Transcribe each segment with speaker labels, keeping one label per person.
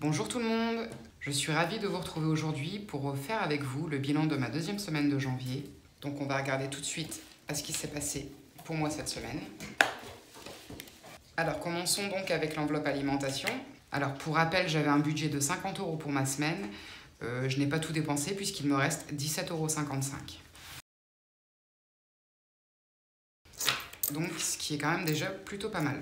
Speaker 1: Bonjour tout le monde, je suis ravie de vous retrouver aujourd'hui pour faire avec vous le bilan de ma deuxième semaine de janvier. Donc on va regarder tout de suite à ce qui s'est passé pour moi cette semaine. Alors commençons donc avec l'enveloppe alimentation. Alors pour rappel, j'avais un budget de 50 € pour ma semaine. Je n'ai pas tout dépensé puisqu'il me reste 17,55 €. Donc ce qui est quand même déjà plutôt pas mal.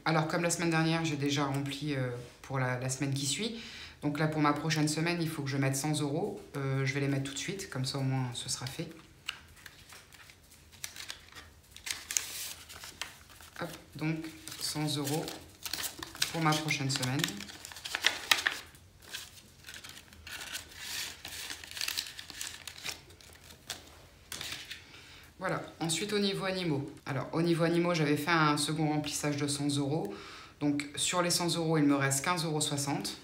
Speaker 1: Alors comme la semaine dernière, j'ai déjà rempli pour la semaine qui suit. Donc là pour ma prochaine semaine, il faut que je mette 100 €. Je vais les mettre tout de suite, comme ça au moins ce sera fait. Hop, donc 100 € pour ma prochaine semaine. Voilà, ensuite au niveau animaux. Alors au niveau animaux, j'avais fait un second remplissage de 100 €. Donc sur les 100 €, il me reste 15,60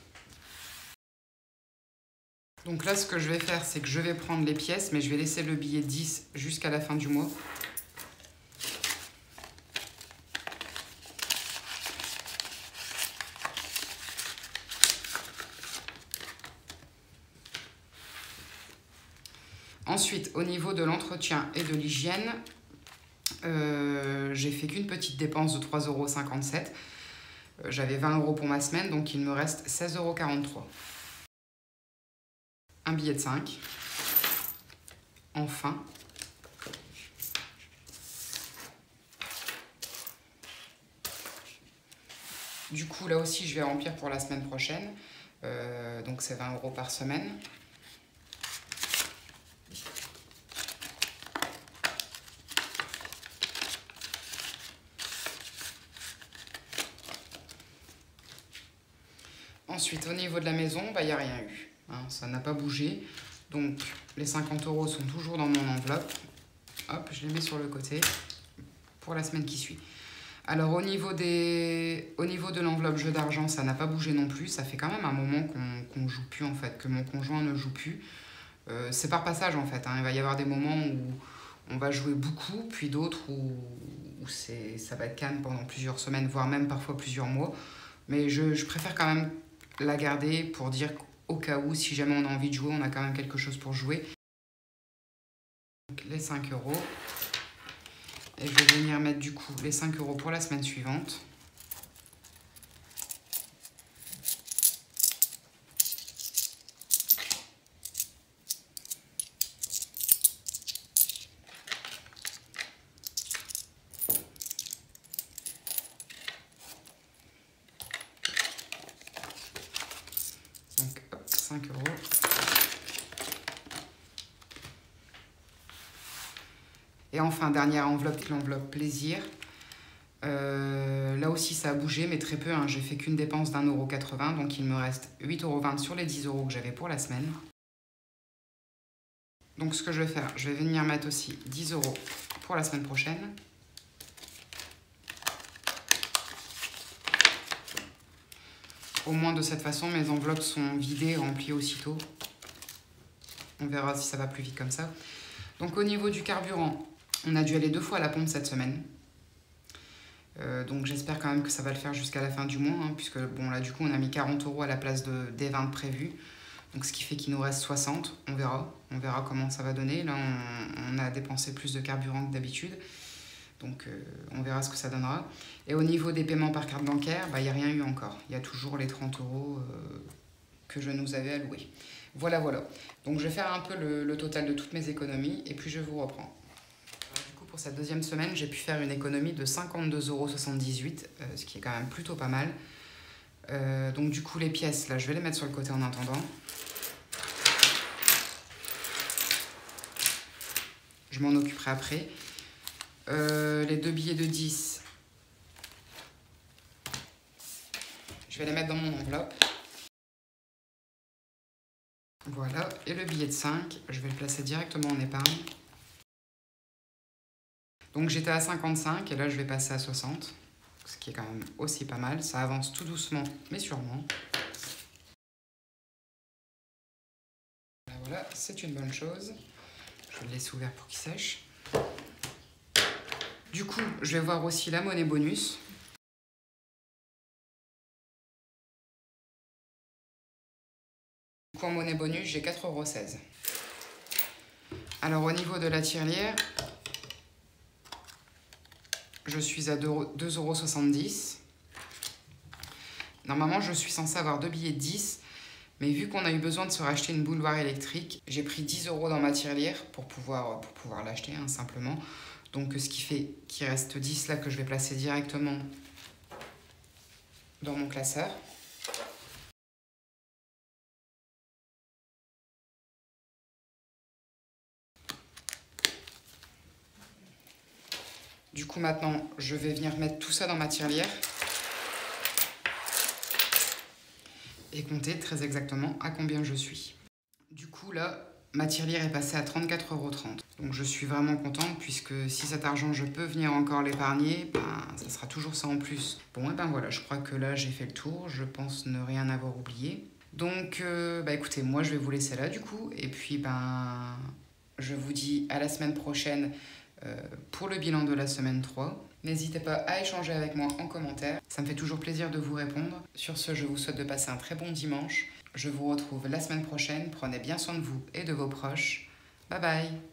Speaker 1: €. Donc là, ce que je vais faire, c'est que je vais prendre les pièces, mais je vais laisser le billet 10 jusqu'à la fin du mois. Ensuite, au niveau de l'entretien et de l'hygiène, j'ai fait qu'une petite dépense de 3,57 €. J'avais 20 € pour ma semaine, donc il me reste 16,43 €. Un billet de 5. Enfin. Du coup, là aussi, je vais remplir pour la semaine prochaine. Donc c'est 20 € par semaine. Ensuite, au niveau de la maison, il n'y a rien eu. Hein, ça n'a pas bougé. Donc, les 50 € sont toujours dans mon enveloppe. Hop, je les mets sur le côté pour la semaine qui suit. Alors, au niveau de l'enveloppe jeu d'argent, ça n'a pas bougé non plus. Ça fait quand même un moment qu'on ne joue plus, en fait, que mon conjoint ne joue plus. C'est par passage, en fait. Hein. Il va y avoir des moments où on va jouer beaucoup, puis d'autres où ça va être calme pendant plusieurs semaines, voire même parfois plusieurs mois. Mais je préfère quand même la garder pour dire qu'au cas où, si jamais on a envie de jouer, on a quand même quelque chose pour jouer. Donc les 5 €. Et je vais venir mettre du coup les 5 € pour la semaine suivante. Donc hop, 5 €. Et enfin, dernière enveloppe, l'enveloppe plaisir. Là aussi, ça a bougé, mais très peu. Hein. J'ai fait qu'une dépense d'1,80 €, donc il me reste 8,20 € sur les 10 € que j'avais pour la semaine. Donc ce que je vais faire, je vais venir mettre aussi 10 € pour la semaine prochaine. Au moins de cette façon, mes enveloppes sont vidées et remplies aussitôt. On verra si ça va plus vite comme ça. Donc au niveau du carburant, on a dû aller 2 fois à la pompe cette semaine. Donc j'espère quand même que ça va le faire jusqu'à la fin du mois, hein, puisque bon là du coup on a mis 40 € à la place des 20 prévus. Donc ce qui fait qu'il nous reste 60, on verra comment ça va donner. Là on a dépensé plus de carburant que d'habitude. Donc on verra ce que ça donnera. Et au niveau des paiements par carte bancaire, il n'y a rien eu encore. Il y a toujours les 30 € que je nous avais alloués. Voilà. Donc je vais faire un peu le total de toutes mes économies et puis je vous reprends. Alors, du coup pour cette deuxième semaine, j'ai pu faire une économie de 52,78 €, ce qui est quand même plutôt pas mal. Donc du coup les pièces, là je vais les mettre sur le côté en attendant. Je m'en occuperai après. Les 2 billets de 10, je vais les mettre dans mon enveloppe. Voilà, et le billet de 5, je vais le placer directement en épargne. Donc j'étais à 55 et là je vais passer à 60, ce qui est quand même aussi pas mal. Ça avance tout doucement mais sûrement. Voilà, c'est une bonne chose. Je vais le laisser ouvert pour qu'il sèche. Du coup, je vais voir aussi la monnaie bonus. coup, en monnaie bonus, j'ai 4,16 €. Alors, au niveau de la tirelire, je suis à 2,70 €. Normalement, je suis censée avoir 2 billets de 10, mais vu qu'on a eu besoin de se racheter une bouilloire électrique, j'ai pris 10 € dans ma tirelire pour pouvoir l'acheter, hein, simplement. Donc, ce qui fait qu'il reste 10 là que je vais placer directement dans mon classeur. Du coup, maintenant, je vais venir mettre tout ça dans ma tirelire et compter très exactement à combien je suis. Du coup, là, ma tirelire est passée à 34,30 €. Donc, je suis vraiment contente puisque si cet argent, je peux venir encore l'épargner, ça sera toujours ça en plus. Bon, et voilà, je crois que là, j'ai fait le tour. Je pense ne rien avoir oublié. Donc, écoutez, moi, je vais vous laisser là, du coup. Et puis, je vous dis à la semaine prochaine pour le bilan de la semaine 3. N'hésitez pas à échanger avec moi en commentaire. Ça me fait toujours plaisir de vous répondre. Sur ce, je vous souhaite de passer un très bon dimanche. Je vous retrouve la semaine prochaine. Prenez bien soin de vous et de vos proches. Bye bye!